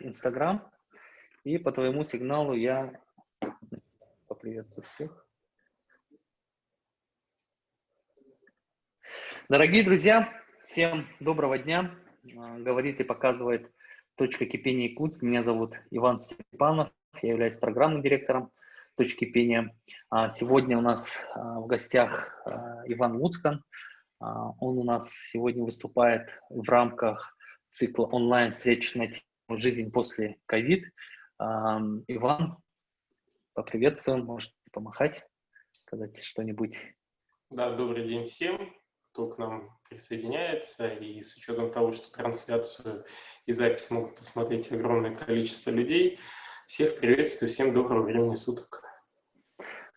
Инстаграм, и по твоему сигналу я поприветствую всех. Дорогие друзья, всем доброго дня. Говорит и показывает «Точка кипения Якутск». Меня зовут Иван Степанов, я являюсь программным директором «Точки кипения». Сегодня у нас в гостях Иван Луцкан. Он у нас сегодня выступает в рамках цикла онлайн-встреч на тему «Жизнь после ковид». Иван, поприветствуем, можете помахать, сказать что-нибудь. Да, добрый день всем, кто к нам присоединяется. И с учетом того, что трансляцию и запись могут посмотреть огромное количество людей, всех приветствую, всем доброго времени суток.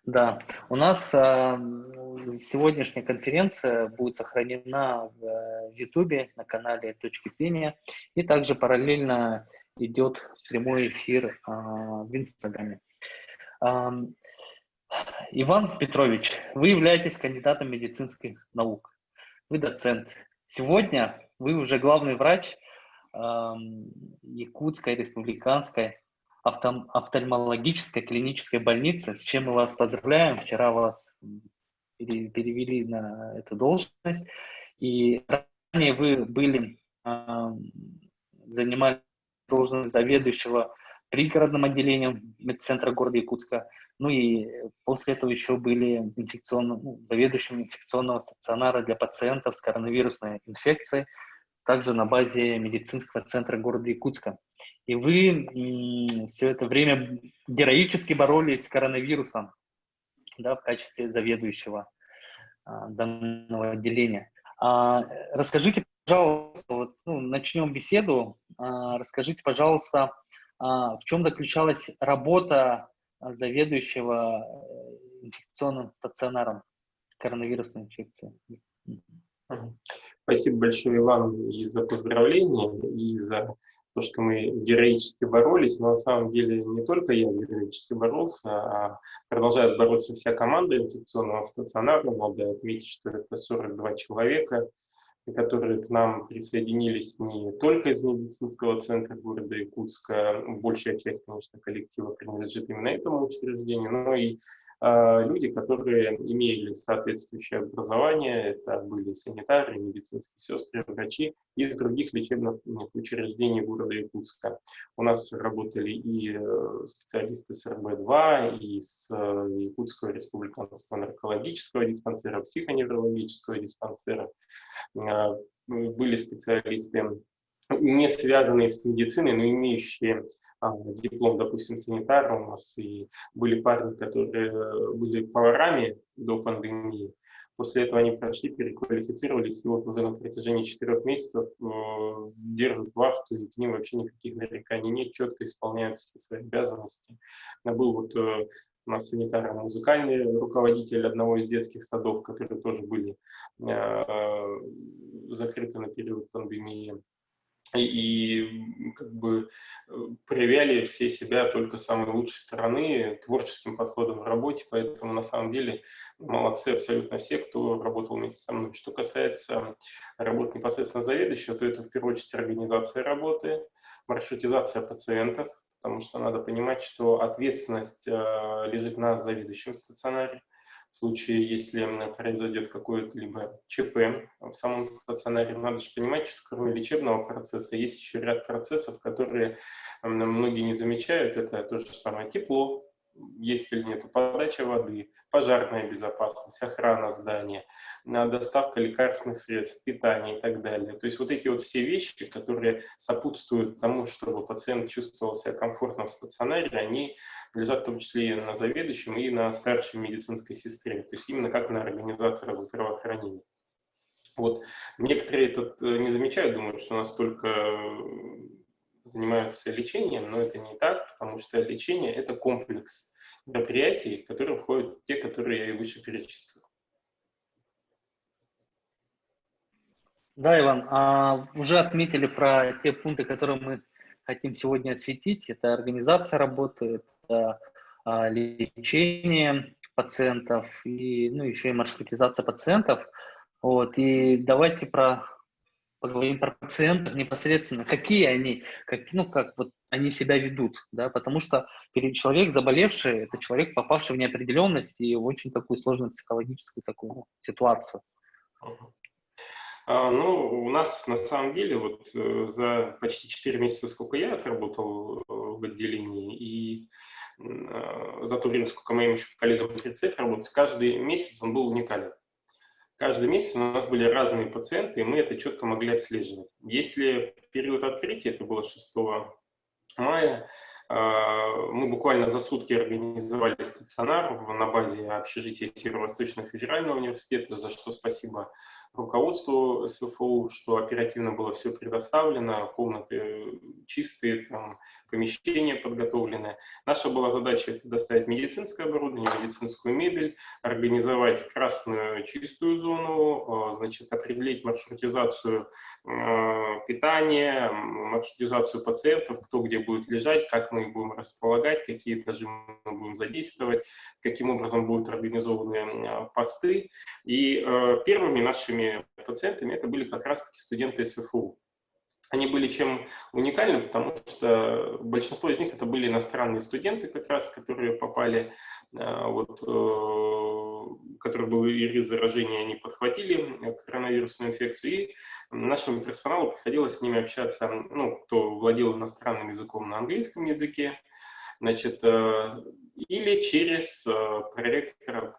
Да, у нас сегодняшняя конференция будет сохранена в YouTube на канале «Точки кипения», и также параллельно идет прямой эфир в Инстаграме. Иван Петрович, вы являетесь кандидатом медицинских наук, вы доцент. Сегодня вы уже главный врач Якутской республиканской офтальмологической клинической больницы, с чем мы вас поздравляем. Вчера вас перевели на эту должность, и ранее вы занимали должность заведующего пригородным отделением медцентра города Якутска. Ну и после этого еще были заведующим инфекционного стационара для пациентов с коронавирусной инфекцией, также на базе медицинского центра города Якутска. И вы все это время героически боролись с коронавирусом, да, в качестве заведующего данного отделения. Расскажите, пожалуйста, начнем беседу. Расскажите, пожалуйста, в чем заключалась работа заведующего инфекционным стационаром коронавирусной инфекции? Спасибо большое, Иван, и за поздравления, и за то, что мы героически боролись. Но на самом деле не только я героически боролся, а продолжает бороться вся команда инфекционного стационара. Надо отметить, что это 42 человека, которые к нам присоединились не только из медицинского центра города Якутска, большая часть, конечно, коллектива принадлежит именно этому учреждению, но и люди, которые имели соответствующее образование, это были санитары, медицинские сестры, врачи из других лечебных учреждений города Якутска. У нас работали и специалисты с РБ-2, и с Якутского республиканского наркологического диспансера, психоневрологического диспансера. Были специалисты, не связанные с медициной, но имеющие диплом, допустим, санитара. У нас и были парни, которые были поварами до пандемии. После этого они прошли, переквалифицировались, и вот уже на протяжении 4 месяцев держат вахту, и к ним вообще никаких нареканий нет, четко исполняют все свои обязанности. Был вот у нас санитарно-музыкальный руководитель одного из детских садов, которые тоже были закрыты на период пандемии. И как бы проявляли все себя только с самой лучшей стороны, творческим подходом в работе, поэтому на самом деле молодцы абсолютно все, кто работал вместе со мной. Что касается работы непосредственно заведующего, то это в первую очередь организация работы, маршрутизация пациентов, потому что надо понимать, что ответственность лежит на заведующем стационаре. В случае, если произойдет какое-то либо ЧП в самом стационаре, надо же понимать, что кроме лечебного процесса есть еще ряд процессов, которые многие не замечают. Это то же самое тепло, есть или нет подача воды, пожарная безопасность, охрана здания, доставка лекарственных средств, питание и так далее. То есть вот эти вот все вещи, которые сопутствуют тому, чтобы пациент чувствовал себя комфортно в стационаре, они лежат в том числе и на заведующем, и на старшей медицинской сестре, то есть именно как на организаторах здравоохранения. Вот. Некоторые это не замечают, думают, что у нас только занимаются лечением, но это не так, потому что лечение – это комплекс мероприятий, в которые входят те, которые я и выше перечислил. Да, Иван, уже отметили про те пункты, которые мы хотим сегодня осветить. Это организация работы, это лечение пациентов и еще и маршрутизация пациентов. Вот, и давайте про поговорим про пациентов непосредственно, какие они, как вот они себя ведут, да, потому что человек заболевший, это человек, попавший в неопределенность и в очень такую сложную психологическую такую ситуацию. Ну, у нас на самом деле вот за почти 4 месяца, сколько я отработал в отделении, и за то время, сколько моим еще коллегам предстоит работать, каждый месяц он был уникален. Каждый месяц у нас были разные пациенты, и мы это четко могли отслеживать. Если в период открытия, это было 6 мая, мы буквально за сутки организовали стационар на базе общежития Северо-Восточного федерального университета, за что спасибо руководству СВФУ, что оперативно было все предоставлено, комнаты чистые, там, помещения подготовлены. Наша была задача предоставить медицинское оборудование, медицинскую мебель, организовать красную чистую зону, значит, определить маршрутизацию питания, маршрутизацию пациентов, кто где будет лежать, как мы их будем располагать, какие этажи мы будем задействовать, каким образом будут организованы посты. И первыми нашими пациентами это были как раз-таки студенты СВФУ. Они были чем уникальны, потому что большинство из них это были иностранные студенты, как раз, которые попали, которые был риск заражения, они подхватили коронавирусную инфекцию, и нашему персоналу приходилось с ними общаться, ну, кто владел иностранным языком на английском языке, значит, или через проректора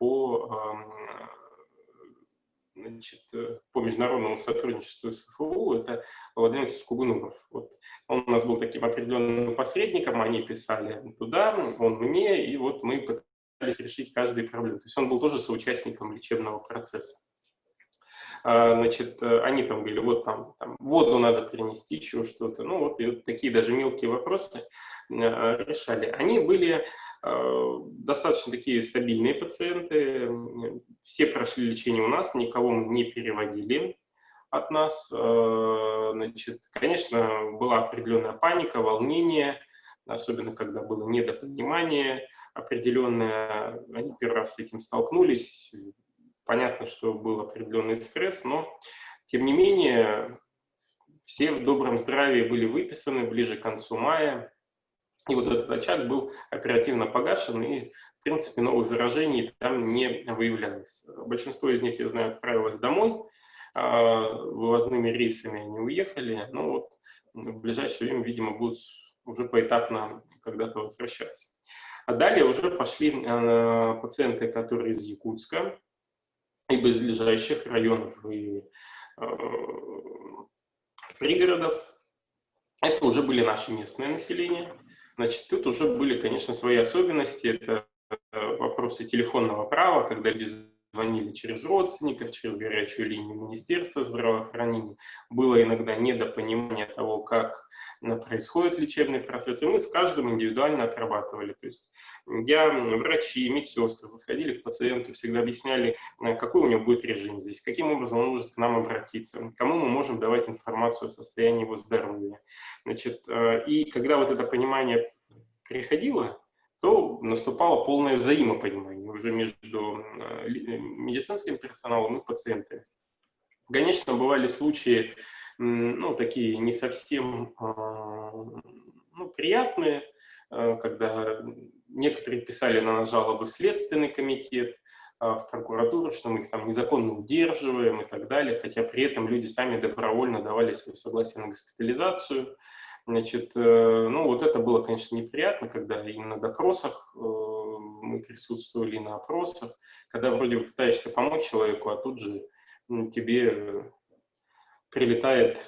по международному сотрудничеству с СФУ, это Владимир Кугунуров. Вот. Он у нас был таким определенным посредником, они писали туда, он мне, и вот мы пытались решить каждую проблему. То есть он был тоже соучастником лечебного процесса. Значит, они там говорили, вот там воду надо принести, еще что-то. Ну вот, и вот такие даже мелкие вопросы решали. Они были достаточно такие стабильные пациенты, все прошли лечение у нас, никого мы не переводили от нас. Значит, конечно, была определенная паника, волнение, особенно когда было недопонимание определенное. Они первый раз с этим столкнулись. Понятно, что был определенный стресс, но тем не менее все в добром здравии были выписаны ближе к концу мая. И вот этот очаг был оперативно погашен, и, в принципе, новых заражений там не выявлялось. Большинство из них, я знаю, отправилось домой, вывозными рейсами они уехали, но вот в ближайшее время, видимо, будут уже поэтапно когда-то возвращаться. А далее уже пошли пациенты, которые из Якутска, и близлежащих районов и пригородов. Это уже были наши местное население. Значит, тут уже были, конечно, свои особенности. Это вопросы телефонного права, когда люди звонили через родственников, через горячую линию Министерства здравоохранения. Было иногда недопонимание того, как происходит лечебный процесс, и мы с каждым индивидуально отрабатывали. То есть врачи, медсестры выходили к пациенту, всегда объясняли, какой у него будет режим здесь, каким образом он может к нам обратиться, кому мы можем давать информацию о состоянии его здоровья. Значит, и когда вот это понимание приходило, то наступало полное взаимопонимание уже между медицинским персоналом и пациентами. Конечно, бывали случаи, ну, такие не совсем приятные, когда некоторые писали на нас жалобы в Следственный комитет, в прокуратуру, что мы их там незаконно удерживаем и так далее, хотя при этом люди сами добровольно давали свое согласие на госпитализацию. Значит, ну вот это было, конечно, неприятно, когда и на допросах мы присутствовали, и на опросах, когда вроде бы пытаешься помочь человеку, а тут же тебе прилетает,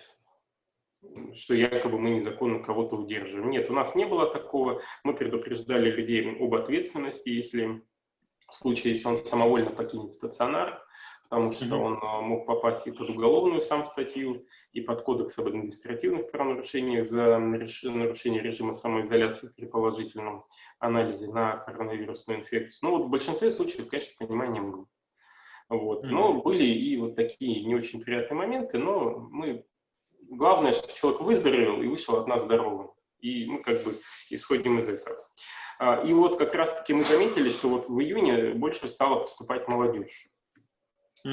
что якобы мы незаконно кого-то удерживаем. Нет, у нас не было такого. Мы предупреждали людей об ответственности, если в случае, если он самовольно покинет стационар, потому что он мог попасть и под уголовную сам статью, и под кодекс об административных правонарушениях за нарушение режима самоизоляции при положительном анализе на коронавирусную инфекцию. Ну вот в большинстве случаев, конечно, понимания было. Вот. Но были и вот такие не очень приятные моменты, но главное, что человек выздоровел и вышел от нас здоровым. И мы как бы исходим из этого. И вот как раз-таки мы заметили, что вот в июне больше стало поступать молодежь.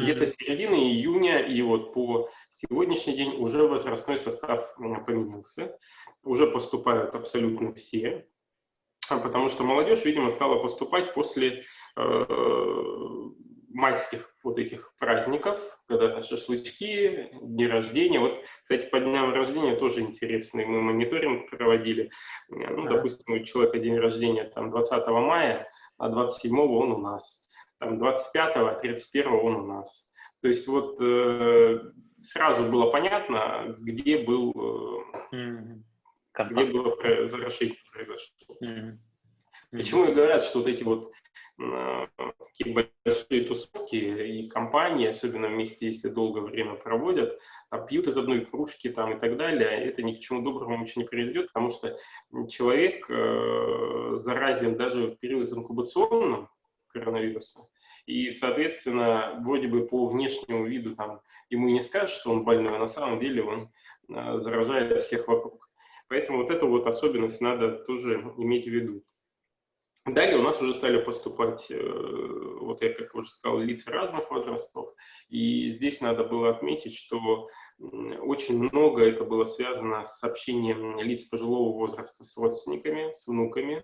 Где-то с середины июня и вот по сегодняшний день уже возрастной состав поменялся. Уже поступают абсолютно все, потому что молодежь, видимо, стала поступать после майских вот этих праздников, когда шашлычки, дни рождения. Вот, кстати, по дням рождения тоже интересный. Мы мониторинг проводили. Ну, допустим, у человека день рождения там 20 мая, а 27-го он у нас. Там 25-го, 31-го он у нас. То есть вот сразу было понятно, где был, где было заражение произошло. Почему и говорят, что вот эти вот такие большие тусовки и компании, особенно вместе, если долгое время проводят, там, пьют из одной кружки там, и так далее, это ни к чему доброму ничего не приведет, потому что человек заразен даже в период инкубационного коронавируса, и, соответственно, вроде бы по внешнему виду там, ему и не скажешь, что он больной, а на самом деле он заражает всех вокруг. Поэтому вот эту вот особенность надо тоже иметь в виду. Далее у нас уже стали поступать, вот я, как уже сказал, лица разных возрастов. И здесь надо было отметить, что очень много это было связано с общением лиц пожилого возраста с родственниками, с внуками.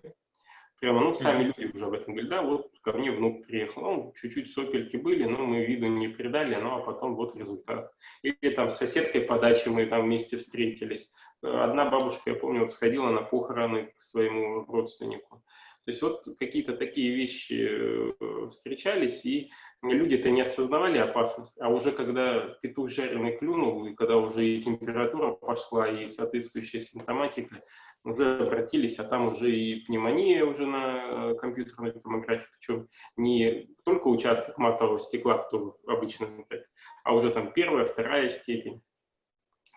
Прямо, ну, сами люди уже об этом говорили, да, вот ко мне внук приехал, ну, чуть-чуть сопельки были, но мы виду не придали, ну, а потом вот результат. Или там с соседкой по даче мы там вместе встретились. Одна бабушка, я помню, вот сходила на похороны к своему родственнику. То есть вот какие-то такие вещи встречались, и люди-то не осознавали опасность, а уже когда петух жареный клюнул, и когда уже и температура пошла, и соответствующая симптоматика, уже обратились, а там уже и пневмония уже на компьютерной томографии, причем не только участок матового стекла, кто обычно так, а уже там первая, вторая степень.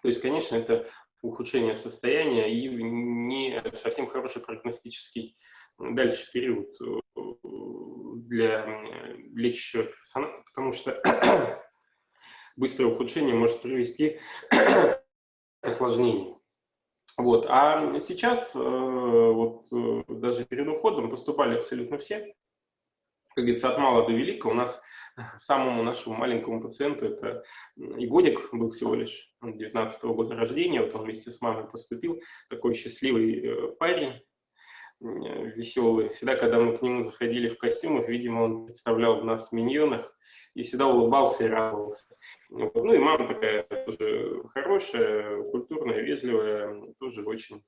То есть, конечно, это ухудшение состояния и не совсем хороший прогностический дальше период для лечащего персонала, потому что быстрое ухудшение может привести к осложнению. Вот. А сейчас, вот, даже перед уходом поступали абсолютно все. Как говорится, от мала до велика. У нас самому нашему маленькому пациенту, это и годик был всего лишь, 19-го года рождения, вот он вместе с мамой поступил, такой счастливый парень, веселый. Всегда, когда мы к нему заходили в костюмах, видимо, он представлял нас в миньонах и всегда улыбался и радовался. Ну и мама такая тоже хорошая, культурная, вежливая, тоже очень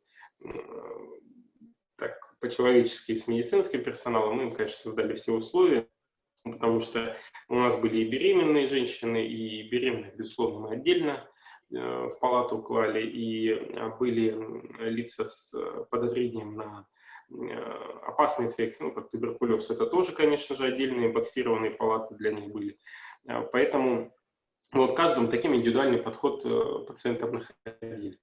так по-человечески с медицинским персоналом. Мы им, конечно, создали все условия, потому что у нас были и беременные женщины, и беременных, безусловно, мы отдельно в палату клали, и были лица с подозрением на опасные инфекции, ну, как туберкулез, это тоже, конечно же, отдельные боксированные палаты для них были. Поэтому вот каждому таким индивидуальный подход пациентам находили.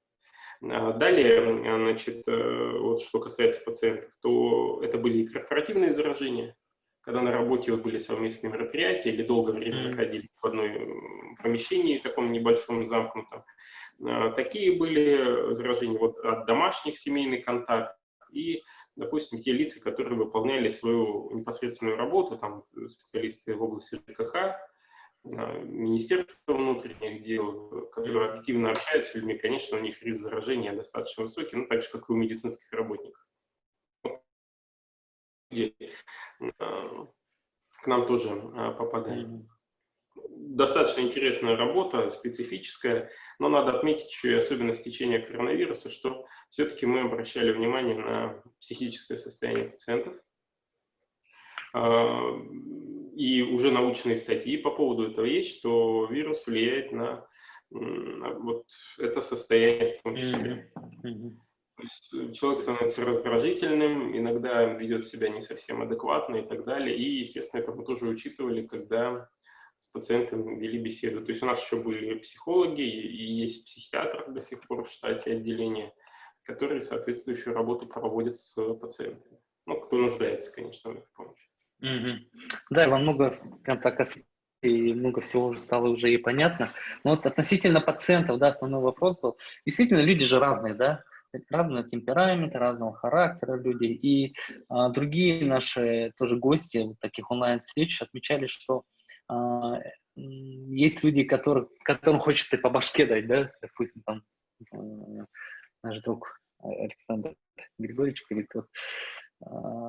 Далее, значит, вот что касается пациентов, то это были и корпоративные заражения, когда на работе вот были совместные мероприятия или долгое время находились в одном помещении, таком небольшом, замкнутом. Такие были заражения вот от домашних, семейный контакт, и, допустим, те лица, которые выполняли свою непосредственную работу, там, специалисты в области ЖКХ, Министерство внутренних дел, которые активно общаются с людьми, конечно, у них риск заражения достаточно высокий, ну, так же, как и у медицинских работников. К нам тоже попадают. Достаточно интересная работа, специфическая, но надо отметить еще и особенность течения коронавируса, что все-таки мы обращали внимание на психическое состояние пациентов. И уже научные статьи по поводу этого есть, что вирус влияет на вот это состояние в том числе. То есть человек становится раздражительным, иногда ведет себя не совсем адекватно и так далее. И, естественно, это мы тоже учитывали, когда с пациентами вели беседу. То есть у нас еще были психологи и есть психиатр до сих пор в штате отделения, которые соответствующую работу проводят с пациентами. Ну, кто нуждается, конечно, в их помощи. Да, Иван, много прям так и много всего уже стало уже и понятно. Но вот относительно пациентов, да, основной вопрос был. Действительно, люди же разные, да? Разного темперамента, разного характера люди. И другие наши тоже гости вот таких онлайн-встреч отмечали, что есть люди, которым хочется по башке дать, да, допустим, там, наш друг Александр Григорьевич говорит, вот,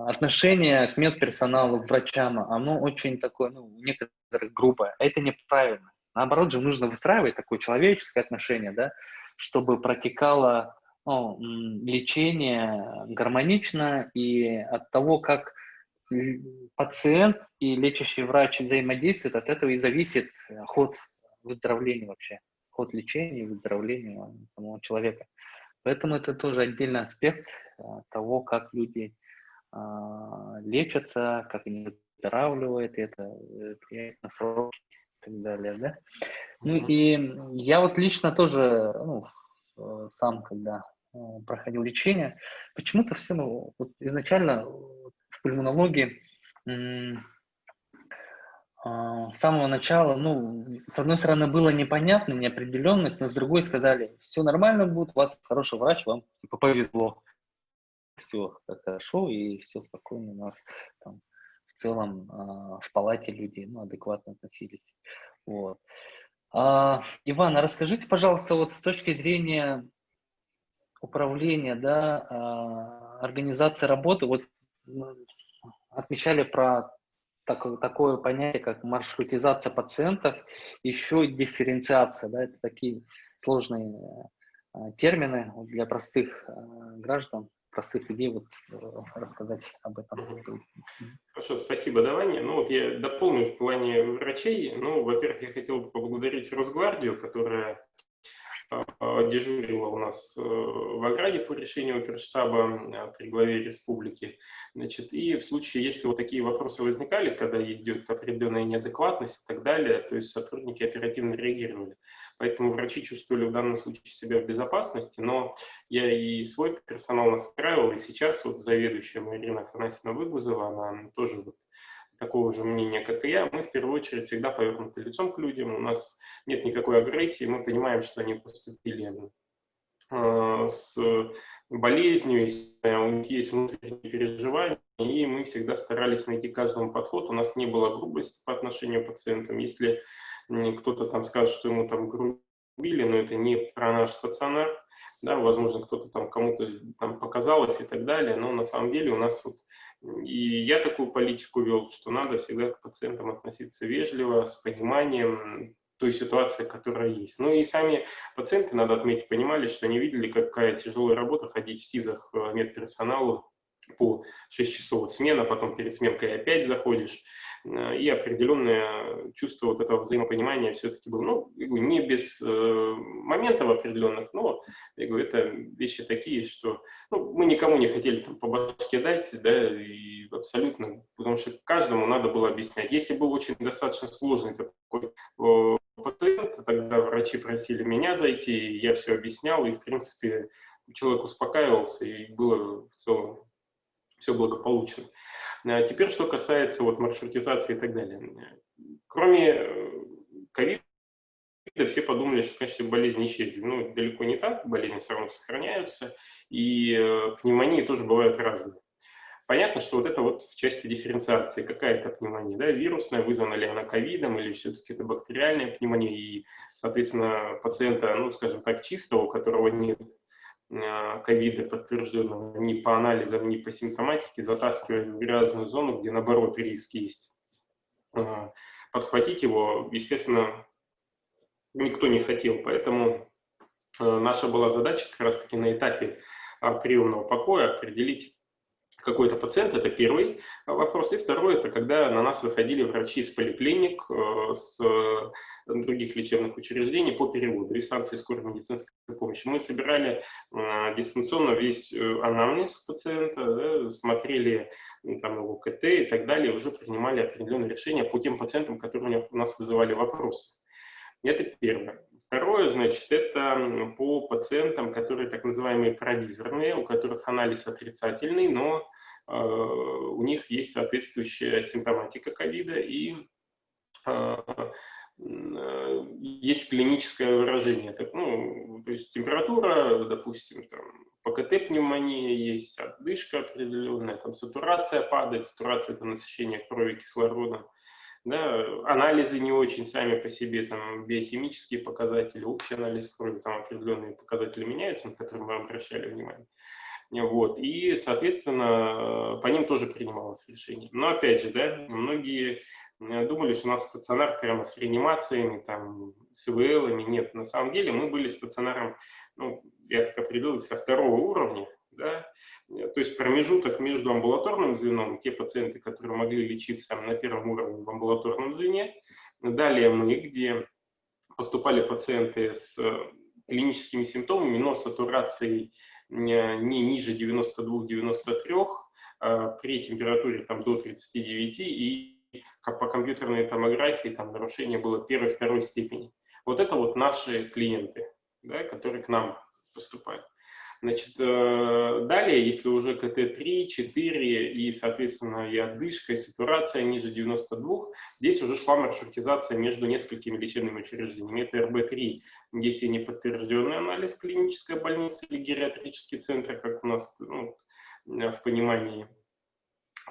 отношение к медперсоналу, к врачам, оно очень такое, ну, у некоторых грубое. Это неправильно. Наоборот же нужно выстраивать такое человеческое отношение, да, чтобы протекало, ну, лечение гармонично, и от того, как пациент и лечащий врач взаимодействуют, от этого и зависит ход выздоровления вообще, ход лечения и выздоровления самого человека. Поэтому это тоже отдельный аспект того, как люди лечатся, как они выздоравливают, и это влияет на сроки и так далее, да. Ну и я вот лично тоже, ну, сам, когда проходил лечение, почему-то все, ну, вот изначально в пульмонологии с самого начала, ну, с одной стороны, было непонятно, неопределенность, но с другой сказали, все нормально будет, у вас хороший врач, вам типа повезло. Все хорошо, и все спокойно у нас там в целом в палате люди, ну, адекватно относились. Вот. Иван, а расскажите, пожалуйста, вот с точки зрения управления, да, организации работы, вот отмечали про такое понятие, как маршрутизация пациентов, еще и дифференциация, да, это такие сложные термины для простых граждан, простых людей, вот рассказать об этом. Хорошо, спасибо, Давань. Ну вот я дополню в плане врачей. Ну, во-первых, я хотел бы поблагодарить Росгвардию, которая дежурила у нас в Аграде по решению оперштаба при главе республики. Значит, и в случае, если вот такие вопросы возникали, когда идет определенная неадекватность и так далее, то есть сотрудники оперативно реагировали. Поэтому врачи чувствовали в данном случае себя в безопасности, но я и свой персонал настраивал, и сейчас вот заведующая Ирина Афанасьевна Выгузова, она тоже вот такого же мнения, как и я, мы в первую очередь всегда повернуты лицом к людям, у нас нет никакой агрессии, мы понимаем, что они поступили с болезнью, у них есть внутренние переживания, и мы всегда старались найти каждому подход, у нас не было грубости по отношению к пациентам, если кто-то там скажет, что ему там грубили, но это не про наш стационар, да, возможно, кто-то там кому-то там показалось и так далее, но на самом деле у нас вот и я такую политику вел, что надо всегда к пациентам относиться вежливо, с пониманием той ситуации, которая есть. Ну и сами пациенты, надо отметить, понимали, что они видели, какая тяжелая работа ходить в СИЗах медперсоналу по 6 часов вот смена, потом перед сменкой опять заходишь. И определенное чувство вот этого взаимопонимания все-таки было, ну, я говорю, не без моментов определенных, но, я говорю, это вещи такие, что ну, мы никому не хотели там по башке дать, да, и абсолютно, потому что каждому надо было объяснять. Если был очень достаточно сложный такой пациент, тогда врачи просили меня зайти, и я все объяснял, и, в принципе, человек успокаивался, и было в целом все благополучно. Теперь, что касается вот маршрутизации и так далее. Кроме ковида, все подумали, что, конечно, болезни исчезли. Ну, далеко не так, болезни все равно сохраняются, и пневмонии тоже бывают разные. Понятно, что вот это вот в части дифференциации, какая это пневмония, да, вирусная, вызвана ли она ковидом, или все-таки это бактериальная пневмония, и, соответственно, пациента, ну, скажем так, чистого, у которого нет ковида подтвержденного ни по анализам, ни по симптоматике, затаскивать в грязную зону, где, наоборот, риск есть. Подхватить его, естественно, никто не хотел, поэтому наша была задача как раз-таки на этапе приемного покоя определить какой-то пациент, это первый вопрос. И второй, это когда на нас выходили врачи с поликлиник, с других лечебных учреждений по переводу из станции скорой медицинской помощи. Мы собирали дистанционно весь анамнез пациента, да, смотрели там, его КТ и так далее, уже принимали определенные решения по тем пациентам, которые у нас вызывали вопросы. Это первое. Второе, значит, это по пациентам, которые так называемые провизорные, у которых анализ отрицательный, но у них есть соответствующая симптоматика ковида и есть клиническое выражение. Так, ну, то есть температура, допустим, там, ПКТ пневмония есть, отдышка определенная, там сатурация падает, сатурация – это насыщение крови кислородом. да, анализы не очень сами по себе, там, биохимические показатели, общий анализ крови, там определенные показатели меняются, на которые мы обращали внимание. Вот, и, соответственно, по ним тоже принималось решение. Но, опять же, да, многие думали, что у нас стационар прямо с реанимациями, там, с ИВЛами. Нет, на самом деле мы были стационаром, ну, я так определил, со второго уровня, да, то есть промежуток между амбулаторным звеном, те пациенты, которые могли лечиться на первом уровне в амбулаторном звене, далее мы, где поступали пациенты с клиническими симптомами, но сатурацией не ниже 92-93, при температуре там, до 39, и по компьютерной томографии там нарушение было первой-второй степени. Вот это вот наши клиенты, да, которые к нам поступают. Значит, далее, если уже КТ-3, 4 и, соответственно, и отдышка, и сатурация ниже 92, здесь уже шла маршрутизация между несколькими лечебными учреждениями. Это РБ-3, если не подтвержденный анализ, клиническая больница или гериатрический центр, как у нас, ну, в понимании.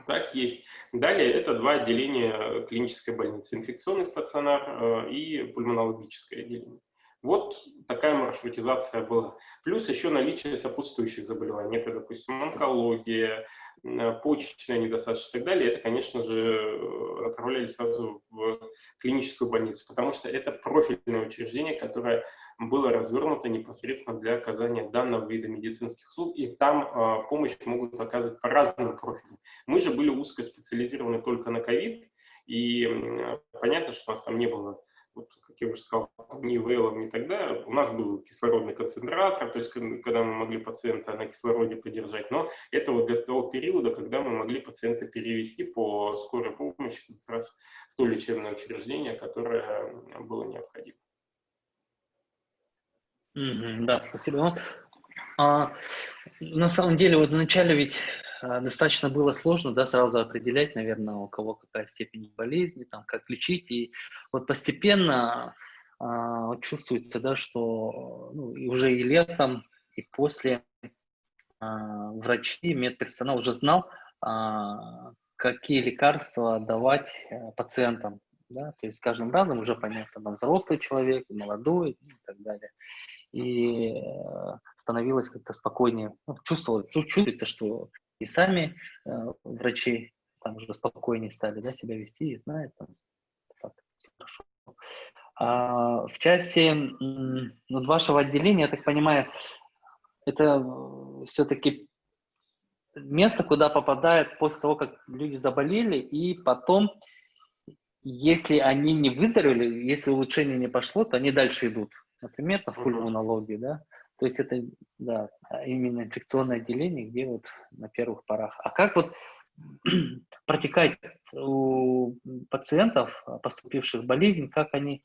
Так, есть. Далее это два отделения клинической больницы. Инфекционный стационар и пульмонологическое отделение. Вот такая маршрутизация была. Плюс еще наличие сопутствующих заболеваний. Это, допустим, онкология, почечная недостаточность и так далее. Это, конечно же, отправляли сразу в клиническую больницу, потому что это профильное учреждение, которое было развернуто непосредственно для оказания данного вида медицинских услуг, и там помощь могут оказывать по разным профилям. Мы же были узкоспециализированы только на ковид, и понятно, что у нас там не было, вот, как я уже сказал, ни ИВЛ, ни тогда. У нас был кислородный концентратор, то есть когда мы могли пациента на кислороде подержать, но это вот для того периода, когда мы могли пациента перевести по скорой помощи как раз в то лечебное учреждение, которое было необходимо. Да, спасибо. Ну, на самом деле, вот вначале ведь достаточно было сложно, да, сразу определять, наверное, у кого какая степень болезни, там, как лечить. И вот постепенно чувствуется, да, что ну, и уже и летом, и после врачи, медперсонал уже знал, какие лекарства давать пациентам. Да? То есть с каждым разом уже понятно, там, взрослый человек, молодой и так далее. И становилось как-то спокойнее. Ну, чувствуется, что и сами врачи там уже спокойнее стали, да, себя вести и знают, там, так, хорошо. В части ну, вашего отделения, я так понимаю, это все-таки место, куда попадают после того, как люди заболели, и потом, если они не выздоровели, если улучшение не пошло, то они дальше идут. Например, в пульмонологию, да. То есть это, да, именно инфекционное отделение, где вот на первых порах. А как вот протекает у пациентов, поступивших в болезнь, как они,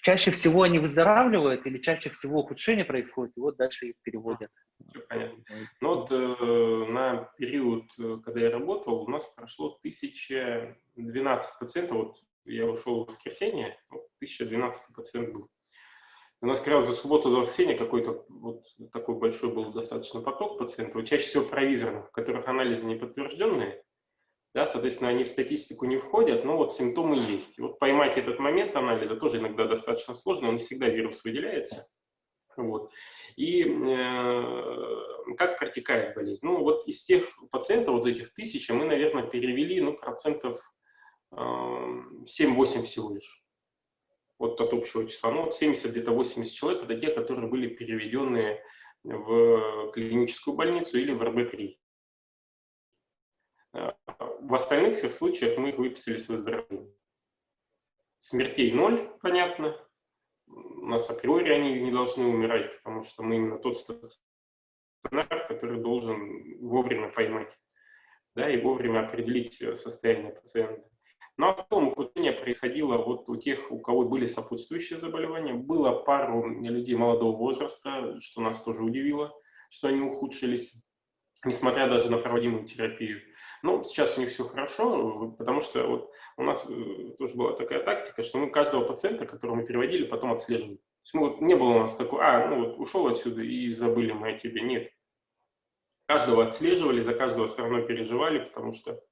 чаще всего они выздоравливают или чаще всего ухудшение происходит, и вот дальше их переводят? Все понятно. Ну вот на период, когда я работал, у нас прошло 1012 пациентов. Вот я ушел в воскресенье, 1012 пациент был. У нас как раз за субботу, за воскресенье какой-то вот такой большой был достаточно поток пациентов, чаще всего провизорных, у которых анализы не подтвержденные, да, соответственно, они в статистику не входят, но вот симптомы есть. И вот поймать этот момент анализа тоже иногда достаточно сложно, он не всегда вирус выделяется. Вот. И как протекает болезнь? Ну, вот из тех пациентов, вот этих 1000, мы, наверное, перевели, ну, процентов 7-8 всего лишь. Вот от общего числа. Ну, 70, где-то 80 человек, это те, которые были переведены в клиническую больницу или в РБ-3. В остальных всех случаях мы их выписали с выздоровлением. Смертей 0, понятно. У нас априори они не должны умирать, потому что мы именно тот стационар, который должен вовремя поймать, да, и вовремя определить состояние пациента. Но в целом ухудшение происходило вот у тех, у кого были сопутствующие заболевания. Было пару людей молодого возраста, что нас тоже удивило, что они ухудшились, несмотря даже на проводимую терапию. Но сейчас у них все хорошо, потому что вот у нас тоже была такая тактика, что мы каждого пациента, которого мы переводили, потом отслеживали. То есть вот не было у нас такого, ну вот ушел отсюда и забыли мы о тебе. Нет. Каждого отслеживали, за каждого все равно переживали, потому что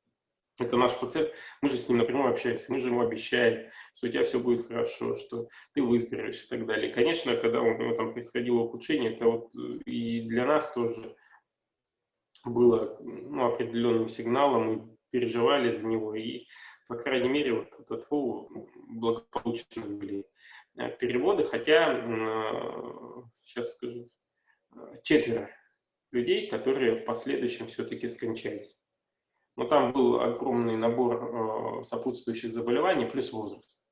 Это наш пациент, мы же с ним напрямую общаемся, мы же ему обещаем, что у тебя все будет хорошо, что ты выздоровеешь и так далее. И, конечно, когда у него там происходило ухудшение, это вот и для нас тоже было, ну, определенным сигналом, мы переживали за него, и, по крайней мере, вот этот благополучно были переводы, хотя, сейчас скажу, 4 людей, которые в последующем все-таки скончались. Но там был огромный набор сопутствующих заболеваний плюс возраст.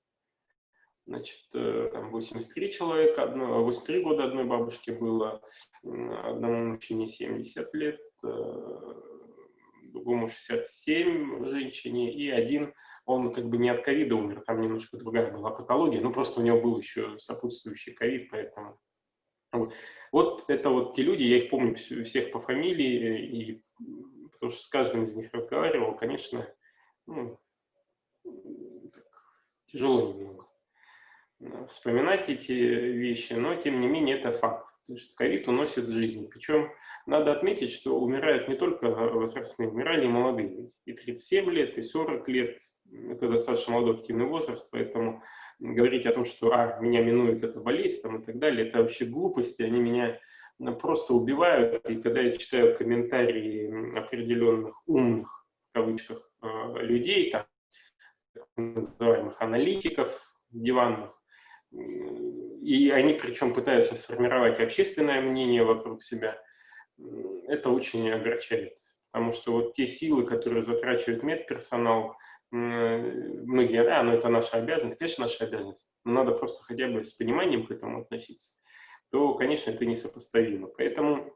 Значит, там 83 человека, 83 года одной бабушке было, одному мужчине 70 лет, другому 67 женщине, и один, он как бы не от ковида умер, там немножко другая была патология, но просто у него был еще сопутствующий ковид, поэтому... Вот это вот те люди, я их помню всех по фамилии, и потому что с каждым из них разговаривал, конечно, ну, тяжело немного вспоминать эти вещи, но тем не менее это факт. Потому что ковид уносит жизнь. Причем надо отметить, что умирают не только возрастные, умирали и молодые люди. И 37 лет, и 40 лет. Это достаточно молодой активный возраст, поэтому говорить о том, что меня минует эта болезнь там, и так далее, это вообще глупости, они меня просто убивают. И когда я читаю комментарии определенных умных, в кавычках, людей, так называемых аналитиков диванных, и они причем пытаются сформировать общественное мнение вокруг себя, это очень огорчает. Потому что вот те силы, которые затрачивает медперсонал, многие говорят, ну это наша обязанность, конечно, наша обязанность, но надо просто хотя бы с пониманием к этому относиться, то, конечно, это несопоставимо. Поэтому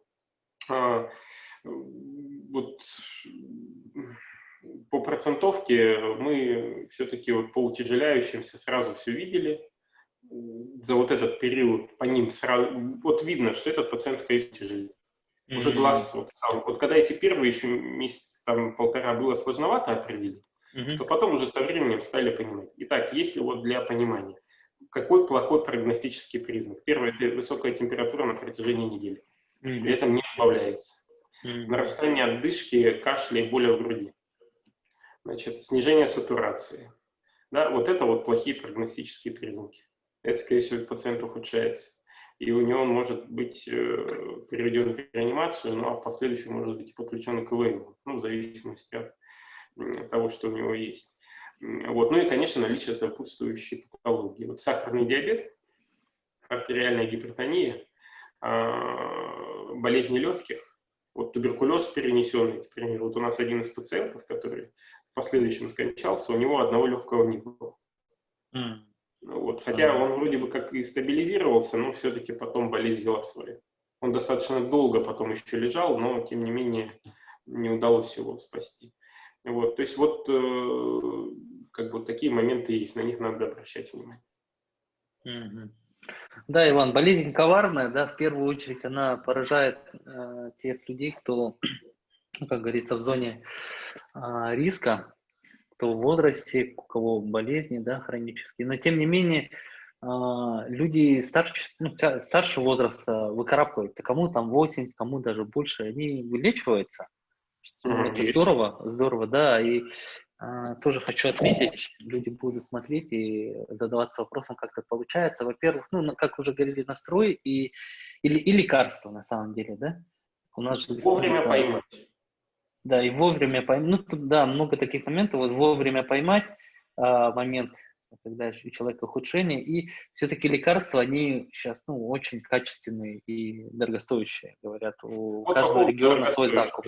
вот по процентовке мы все-таки вот по утяжеляющимся сразу все видели. За вот этот период по ним сразу, вот видно, что этот пациент, скорее всего, тяжелее. Уже глаз, вот когда эти первые еще месяц, там, полтора было сложновато определить, то потом уже со временем стали понимать. Итак, если вот для понимания, какой плохой прогностический признак? Первое – это высокая температура на протяжении недели. При этом не сбавляется. Нарастание отдышки, кашля и боли в груди. Значит, снижение сатурации. Да, вот это вот плохие прогностические признаки. Это, скорее всего, пациент ухудшается. И у него он может быть переведен в реанимацию, ну а в последующем может быть и подключен к КВМ, ну, в зависимости от того, что у него есть. Вот. Ну и, конечно, наличие сопутствующей патологии. Вот сахарный диабет, артериальная гипертония, болезни легких, вот туберкулез перенесенный, например, вот у нас один из пациентов, который в последующем скончался, у него одного легкого не было. Вот. Хотя он вроде бы как и стабилизировался, но все-таки потом болезнь взяла свое. Он достаточно долго потом еще лежал, но тем не менее не удалось его спасти. Вот. То есть вот как бы такие моменты есть, на них надо обращать внимание. Да, Иван, болезнь коварная, да, в первую очередь она поражает тех людей, кто, как говорится, в зоне риска, кто в возрасте, у кого болезни, да, хронические. Но тем не менее люди старшего возраста выкарабкиваются, кому там 80, кому даже больше, они вылечиваются. Это здорово, да, и тоже хочу отметить, люди будут смотреть и задаваться вопросом, как это получается. Во-первых, ну, как уже говорили, настрой и лекарства на самом деле, да. У нас же вовремя поймать. Да, и вовремя поймать. Ну, тут, да, много таких моментов. Вот вовремя поймать момент, когда у человека ухудшение. И все-таки лекарства, они сейчас, ну, очень качественные и дорогостоящие, говорят. У каждого региона свой закуп.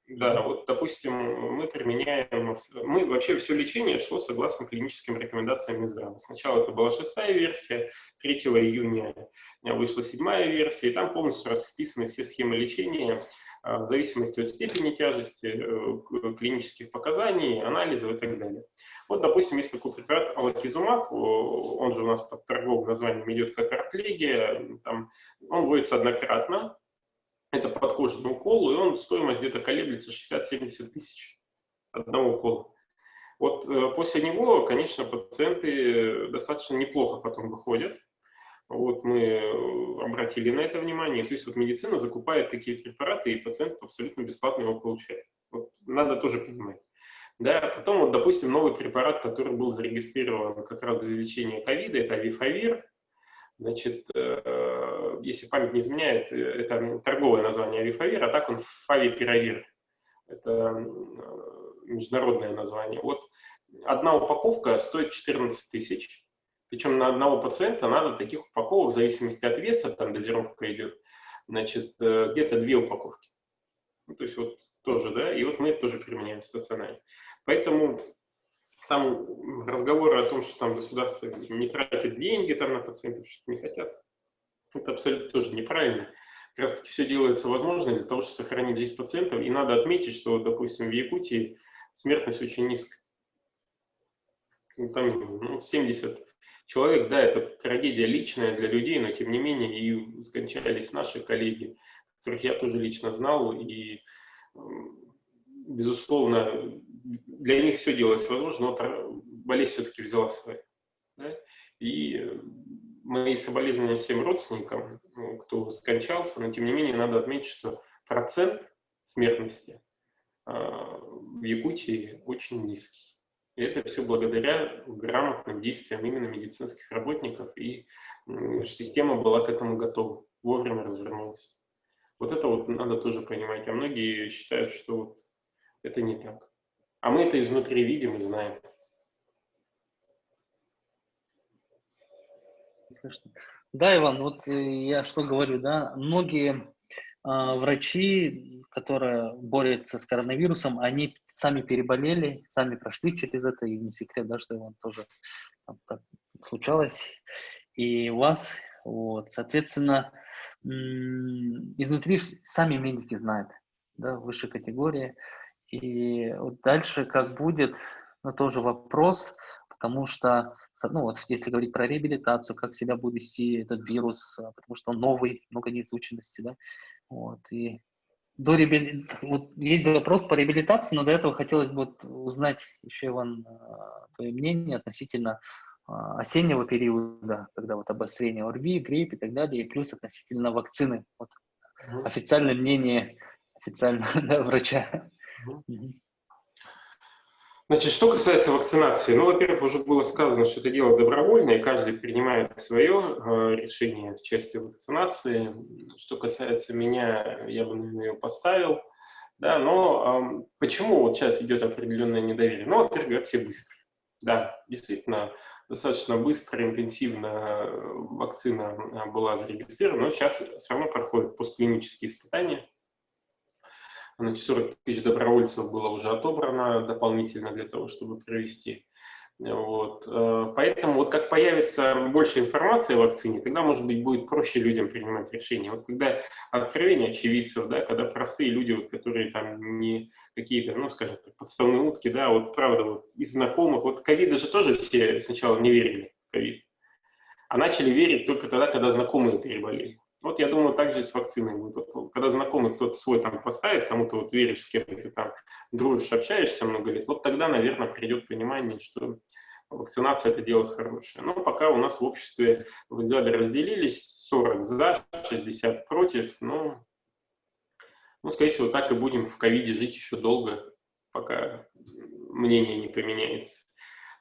Да, вот, допустим, мы вообще все лечение шло согласно клиническим рекомендациям Минздрава. Сначала это была 6-я версия, 3 июня вышла 7-я версия, и там полностью расписаны все схемы лечения в зависимости от степени тяжести, клинических показаний, анализов и так далее. Вот, допустим, есть такой препарат алакизумаб, он же у нас под торговым названием идет как артлегия, там, он вводится однократно. Это подкожный укол, и он стоимость где-то колеблется 60-70 тысяч одного укола. Вот после него, конечно, пациенты достаточно неплохо потом выходят. Вот мы обратили на это внимание. То есть вот медицина закупает такие препараты, и пациент абсолютно бесплатно его получает. Вот, надо тоже понимать. Да, потом, вот, допустим, новый препарат, который был зарегистрирован как раз для лечения ковида, это авифавир. Значит, если память не изменяет, это торговое название авифавир, а так он фавипиравир. Это международное название. Вот одна упаковка стоит 14 тысяч. Причем на одного пациента надо таких упаковок, в зависимости от веса, там дозировка идет, значит, где-то 2 упаковки. Ну, то есть вот тоже, да, и вот мы это тоже применяем в стационаре. Поэтому там разговоры о том, что там государство не тратит деньги там на пациентов, что не хотят, это абсолютно тоже неправильно. Как раз таки все делается возможно для того, чтобы сохранить жизнь пациентов. И надо отметить, что, допустим, в Якутии смертность очень низкая. Там 70 человек, да, это трагедия личная для людей, но тем не менее и скончались наши коллеги, которых я тоже лично знал, и, безусловно, для них все делалось возможно, но болезнь все-таки взяла свое. Да? И мои соболезнования всем родственникам, кто скончался, но тем не менее надо отметить, что процент смертности в Якутии очень низкий. И это все благодаря грамотным действиям именно медицинских работников, и система была к этому готова, вовремя развернулась. Вот это вот надо тоже понимать. А многие считают, что это не так. А мы это изнутри видим и знаем. Да, Иван, вот я что говорю, да, многие врачи, которые борются с коронавирусом, они сами переболели, сами прошли через это, и не секрет, да, что Иван тоже там, так случалось, и у вас, вот, соответственно, изнутри сами медики знают, да, высшей категории, и вот дальше как будет, ну, тоже вопрос, потому что, ну, вот если говорить про реабилитацию, как себя будет вести этот вирус, потому что он новый, много неизученности, да, вот, и вот есть вопрос по реабилитации, но до этого хотелось бы узнать еще, Иван, твое мнение относительно осеннего периода, когда вот обострение ОРВИ, грипп и так далее, и плюс относительно вакцины. Вот официальное мнение официального да, врача. Значит, что касается вакцинации, ну, во-первых, уже было сказано, что это дело добровольное, и каждый принимает свое решение в части вакцинации. Что касается меня, я бы, наверное, ее поставил. Да, но почему вот сейчас идет определенное недоверие? Ну, во-первых, говорят, все быстро. Да, действительно, достаточно быстро, интенсивно вакцина была зарегистрирована, но сейчас все равно проходят постклинические испытания. Значит, 40 тысяч добровольцев было уже отобрано дополнительно для того, чтобы провести. Вот. Поэтому вот как появится больше информации о вакцине, тогда, может быть, будет проще людям принимать решения. Вот когда откровения очевидцев, да, когда простые люди, вот, которые там не какие-то, ну, скажем так, подставные утки, да, вот правда, вот из знакомых, вот ковида же тоже все сначала не верили в ковид, а начали верить только тогда, когда знакомые переболели. Вот я думаю, так же с вакциной будет. Вот, когда знакомый кто-то свой там поставит, кому-то вот веришь, с кем ты там дружишь, общаешься много лет, вот тогда, наверное, придет понимание, что вакцинация – это дело хорошее. Но пока у нас в обществе взгляды разделились, 40 за, 60 против, ну, скорее всего, так и будем в ковиде жить еще долго, пока мнение не поменяется.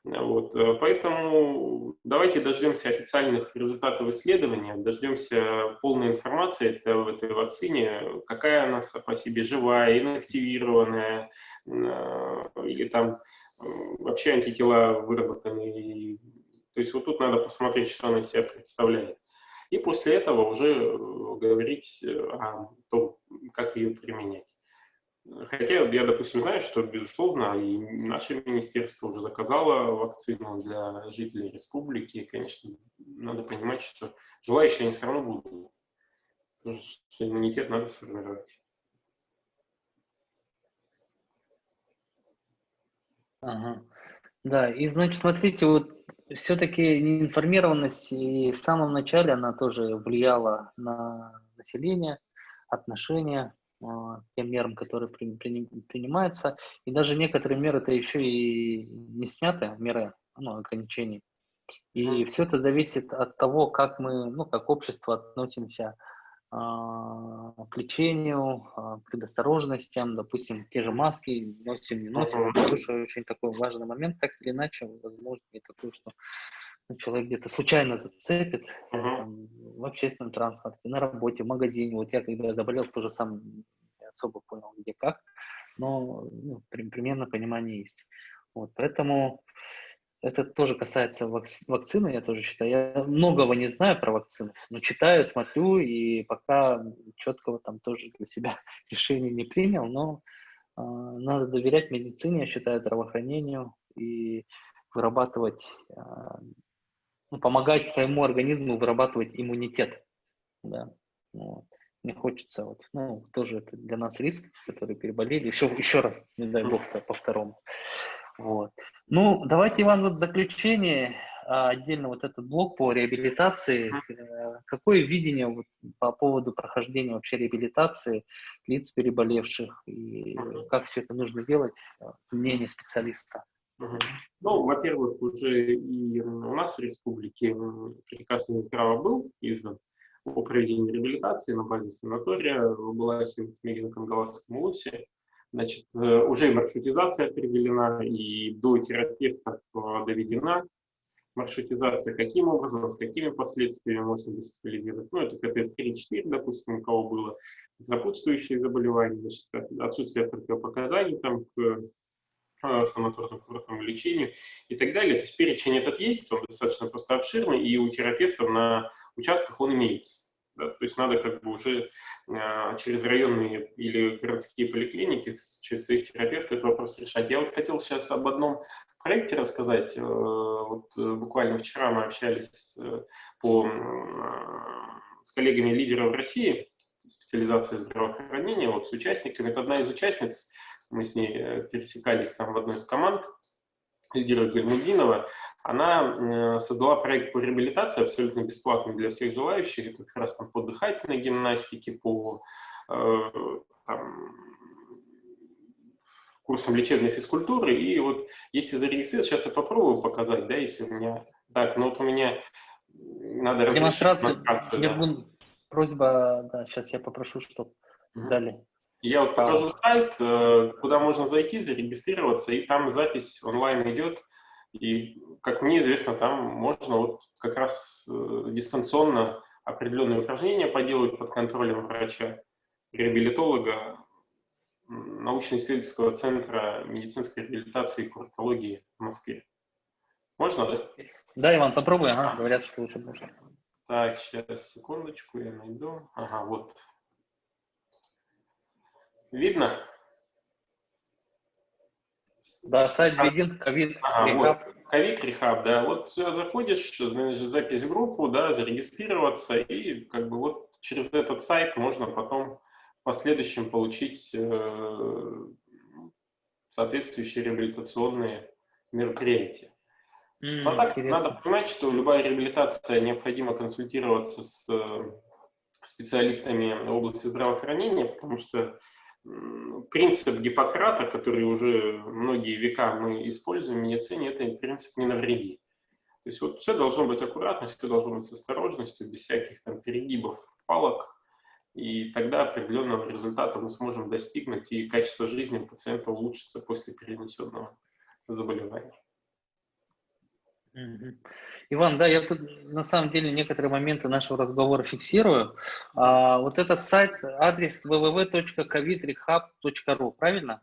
Вот. Поэтому давайте дождемся официальных результатов исследования, дождемся полной информации в этой вакцине, какая она по себе живая, инактивированная, или там вообще антитела выработаны. То есть вот тут надо посмотреть, что она из себя представляет. И после этого уже говорить о том, как ее применять. Хотя я, допустим, знаю, что, безусловно, и наше министерство уже заказало вакцину для жителей республики. И, конечно, надо понимать, что желающие они все равно будут. Потому что иммунитет надо сформировать. Ага. Да, и значит, смотрите, вот все-таки неинформированность и в самом начале она тоже влияла на население, отношения к тем мерам, которые принимаются. И даже некоторые меры это еще и не сняты, меры ограничений. И все это зависит от того, как мы, ну, как общество относимся к лечению, предосторожностям, допустим, те же маски носим, не носим. Это тоже очень такой важный момент, так или иначе, возможно, не такой, что человек где-то случайно зацепит там, в общественном транспорте, на работе, в магазине. Вот я когда заболел, тоже сам не особо понял, где как, но примерно понимание есть. Вот, поэтому это тоже касается вакцины, я тоже считаю. Я многого не знаю про вакцины, но читаю, смотрю, и пока четкого там тоже для себя решения не принял, но надо доверять медицине, я считаю, здравоохранению и вырабатывать, помогать своему организму вырабатывать иммунитет. Да. Вот. Мне хочется, тоже это для нас риск, которые переболели, еще раз, не дай бог, по второму. Вот. Давайте, Иван, в заключение, отдельно этот блок по реабилитации. Какое видение по поводу прохождения вообще реабилитации лиц переболевших и как все это нужно делать, мнение специалиста? Во-первых, уже и у нас в республике приказ Минздрава был издан о проведении реабилитации на базе санатория в Абалахе, Мегино-Кангаласском Улусе. Значит, уже маршрутизация определена, и до терапевтов доведена маршрутизация, каким образом, с какими последствиями можно госпитализировать. Это КТ-3-4, допустим, у кого было сопутствующие заболевания, значит, отсутствие противопоказаний к санаторно-курортному лечению и так далее. То есть перечень этот есть, он достаточно просто обширный, и у терапевтов на участках он имеется. Да? То есть надо уже через районные или городские поликлиники, через своих терапевтов этот вопрос решать. Я хотел сейчас об одном проекте рассказать. Буквально вчера мы общались с коллегами лидеров России, специализации здравоохранения, с участниками. Это одна из участниц, мы с ней пересекались в одной из команд, лидера Гальмудинова. Она создала проект по реабилитации абсолютно бесплатный для всех желающих. Это как раз по дыхательной гимнастике, по курсам лечебной физкультуры. И если зарегистрировать, сейчас я попробую показать, да, если у меня... Так, у меня надо разрешить демонстрацию. Да. Просьба, да, сейчас я попрошу, чтобы дали. Я покажу сайт, куда можно зайти, зарегистрироваться, и там запись онлайн идет. И, как мне известно, там можно как раз дистанционно определенные упражнения поделать под контролем врача, реабилитолога, научно-исследовательского центра медицинской реабилитации и курортологии в Москве. Можно, да? Да, Иван, попробуй. Говорят, что лучше можно. Так, сейчас, секундочку, я найду. Вот. Видно? Да, сайт виден, ковид рехаб. Ковид рехаб, да. Заходишь, запись в группу, да, зарегистрироваться, и через этот сайт можно потом в последующем получить соответствующие реабилитационные мероприятия. Но так надо понимать, что любая реабилитация необходимо консультироваться с специалистами в области здравоохранения, потому что принцип Гиппократа, который уже многие века мы используем в медицине, это принцип «не навреди». То есть все должно быть аккуратно, все должно быть с осторожностью, без всяких перегибов, палок, и тогда определенного результата мы сможем достигнуть, и качество жизни пациента улучшится после перенесенного заболевания. Иван, да, я тут на самом деле некоторые моменты нашего разговора фиксирую. Этот сайт, адрес www.covidrehab.ru, правильно?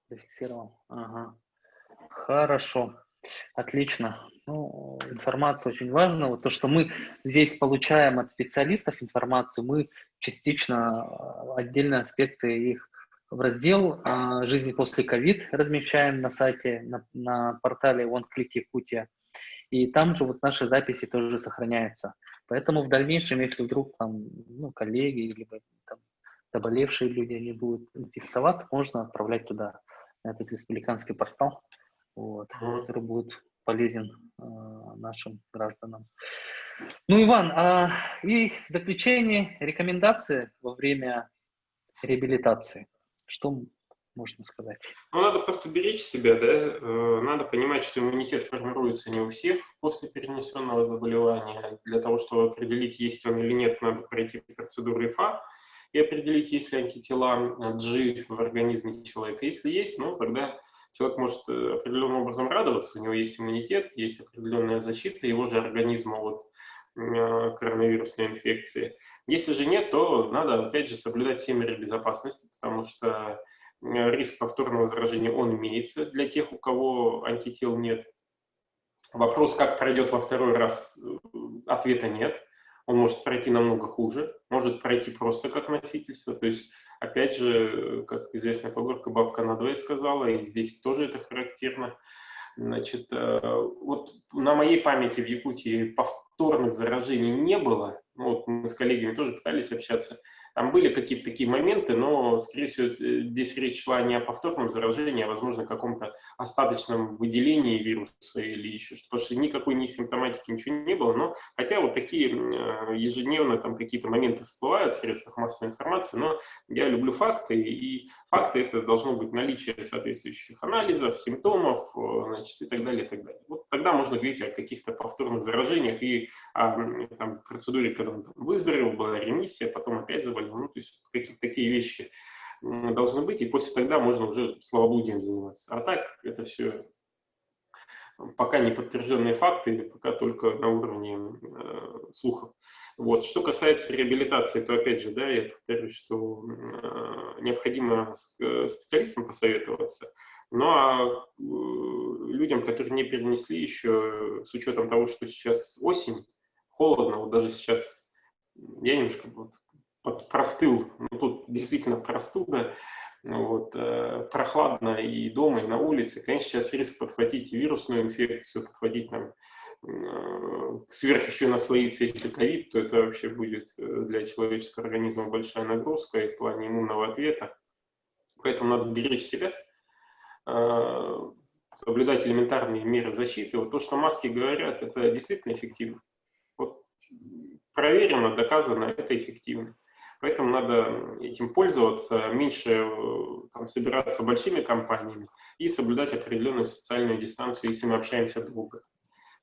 Зафиксировал. Хорошо, отлично. Информация очень важна. То, что мы здесь получаем от специалистов информацию, мы частично отдельные аспекты их в раздел «Жизни после ковид» размещаем на сайте, на портале OneClick Якутия. И там же наши записи тоже сохраняются. Поэтому в дальнейшем, если вдруг коллеги или заболевшие люди не будут интересоваться, можно отправлять туда, на этот республиканский портал, который будет полезен нашим гражданам. Иван, и в заключение рекомендации во время реабилитации. Что можно сказать? Ну, надо просто беречь себя, да, надо понимать, что иммунитет формируется не у всех после перенесенного заболевания. Для того, чтобы определить, есть он или нет, надо пройти процедуру ИФА и определить, есть ли антитела G в организме человека. Если есть, ну, тогда человек может определенным образом радоваться, у него есть иммунитет, есть определенная защита его же организма от коронавирусной инфекции. Если же нет, то надо, опять же, соблюдать все меры безопасности, потому что риск повторного заражения, он имеется для тех, у кого антител нет. Вопрос, как пройдет во второй раз, ответа нет. Он может пройти намного хуже, может пройти просто как носительство. То есть, опять же, как известная поговорка, бабка надвое сказала, и здесь тоже это характерно. Значит, вот на моей памяти в Якутии повторных заражений не было. Ну, вот мы с коллегами тоже пытались общаться. Там были какие-то такие моменты, но, скорее всего, здесь речь шла не о повторном заражении, а, возможно, каком-то остаточном выделении вируса или еще что-то. Потому что никакой ни симптоматики, ничего не было. Но хотя вот такие ежедневно там какие-то моменты всплывают в средствах массовой информации, но я люблю факты, и факты это должно быть наличие соответствующих анализов, симптомов, значит, и так далее, и так далее. Вот тогда можно говорить о каких-то повторных заражениях и о там, процедуре, когда он там выздоровел, была ремиссия, потом опять заболел. Ну, то есть какие-то такие вещи должны быть, и после тогда можно уже словоблудием заниматься. А так это все пока не подтвержденные факты, пока только на уровне слухов. Вот. Что касается реабилитации, то опять же, да, я повторюсь, что необходимо с специалистом посоветоваться. Ну а людям, которые не перенесли еще, с учетом того, что сейчас осень, холодно, вот даже сейчас я немножко вот простыл, ну, тут действительно простуда, вот, прохладно и дома, и на улице. Конечно, сейчас риск подхватить вирусную инфекцию, подхватить там, сверх еще наслоиться, если ковид, то это вообще будет для человеческого организма большая нагрузка и в плане иммунного ответа. Поэтому надо беречь себя, соблюдать элементарные меры защиты. Вот то, что маски говорят, это действительно эффективно. Вот проверено, доказано, это эффективно. Поэтому надо этим пользоваться, меньше там, собираться большими компаниями и соблюдать определенную социальную дистанцию, если мы общаемся долго.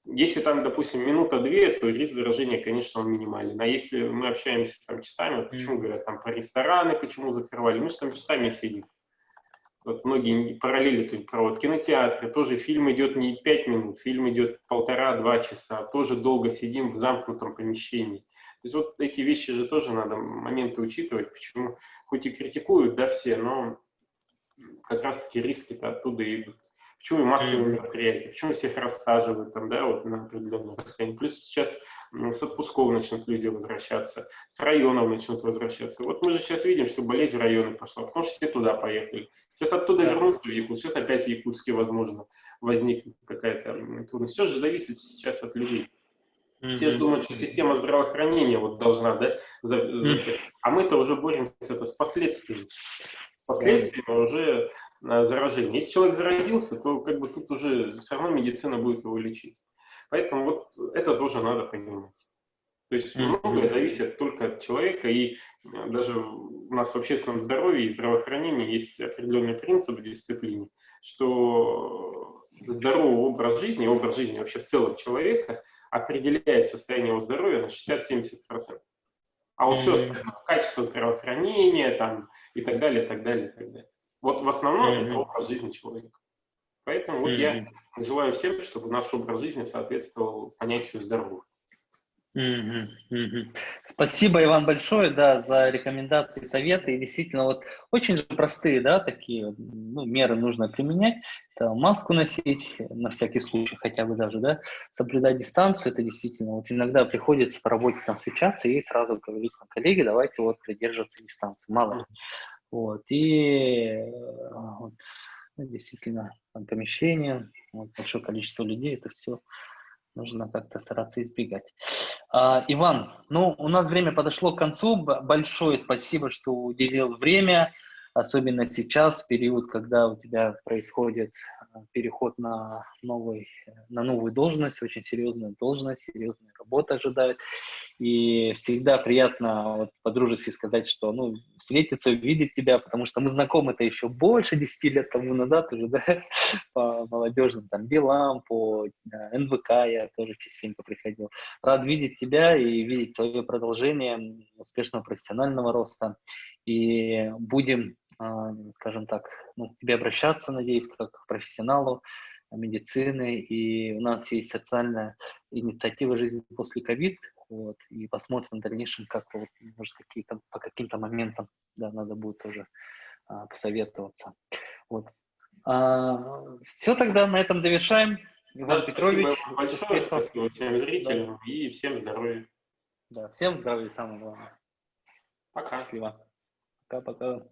Если там, допустим, минута-две, то риск заражения, конечно, он минимален. А если мы общаемся там часами, вот почему говорят, там про рестораны, почему закрывали, мы же там часами сидим. Вот многие параллели тут проводят. Кинотеатры, тоже фильм идет не 5 минут, фильм идет 1,5-2 часа, тоже долго сидим в замкнутом помещении. То есть вот эти вещи же тоже надо моменты учитывать, почему, хоть и критикуют, да, все, но как раз-таки риски-то оттуда идут. Почему массовые мероприятия, почему всех рассаживают там, да, вот на определенное расстояние. Плюс сейчас с отпусков начнут люди возвращаться, с районов начнут возвращаться. Вот мы же сейчас видим, что болезнь в районы пошла, потому что все туда поехали. Сейчас оттуда вернутся в Якутск, сейчас опять в Якутске, возможно, возникнет какая-то трудность. Все же зависит сейчас от людей. Все же думают, что система здравоохранения вот должна, да, за всех. А мы-то уже боремся с последствиями. С последствиями уже заражения. Если человек заразился, то как бы тут уже все равно медицина будет его лечить. Поэтому вот это тоже надо понимать. То есть многое зависит только от человека, и даже у нас в общественном здоровье и здравоохранении есть определенный принцип дисциплины, что здоровый образ жизни вообще в целом человека определяет состояние его здоровья на 60-70%. А вот все остальное, качество здравоохранения там, и так далее, и так далее, и так далее. Вот в основном это образ жизни человека. Поэтому вот я желаю всем, чтобы наш образ жизни соответствовал понятию здоровья. Спасибо, Иван, большое, да, за рекомендации, советы. И действительно, вот очень же простые, да, такие меры нужно применять. Это маску носить на всякий случай, хотя бы даже, да, соблюдать дистанцию. Это действительно, вот иногда приходится по работе там встречаться и сразу говорить: коллеги, давайте вот придерживаться дистанции, мало ли. Вот, и вот, действительно, там, помещение, вот, большое количество людей, это все нужно как-то стараться избегать. Иван, ну, у нас время подошло к концу. Большое спасибо, что уделил время. особенно сейчас, в период, когда у тебя происходит переход на новую должность, очень серьезная должность, серьезная работа ожидает. И всегда приятно вот по-дружески сказать, что встретиться, увидеть тебя, потому что мы знакомы-то еще больше 10 лет тому назад уже, да, по молодежным там делам, по НВК я тоже частенько приходил. Рад видеть тебя и видеть твое продолжение успешного профессионального роста. И будем, скажем так, к тебе обращаться, надеюсь, как к профессионалу медицины. И у нас есть социальная инициатива «Жизнь после ковид». Вот, и посмотрим в дальнейшем, как может, по каким-то моментам, да, надо будет тоже посоветоваться. Вот. Все тогда на этом завершаем. Иван Петрович, спасибо вам большое, успехов. спасибо всем зрителям, Да. и всем здоровья. Да, всем здравия, самое главное. Пока. Счастливо. Пока-пока.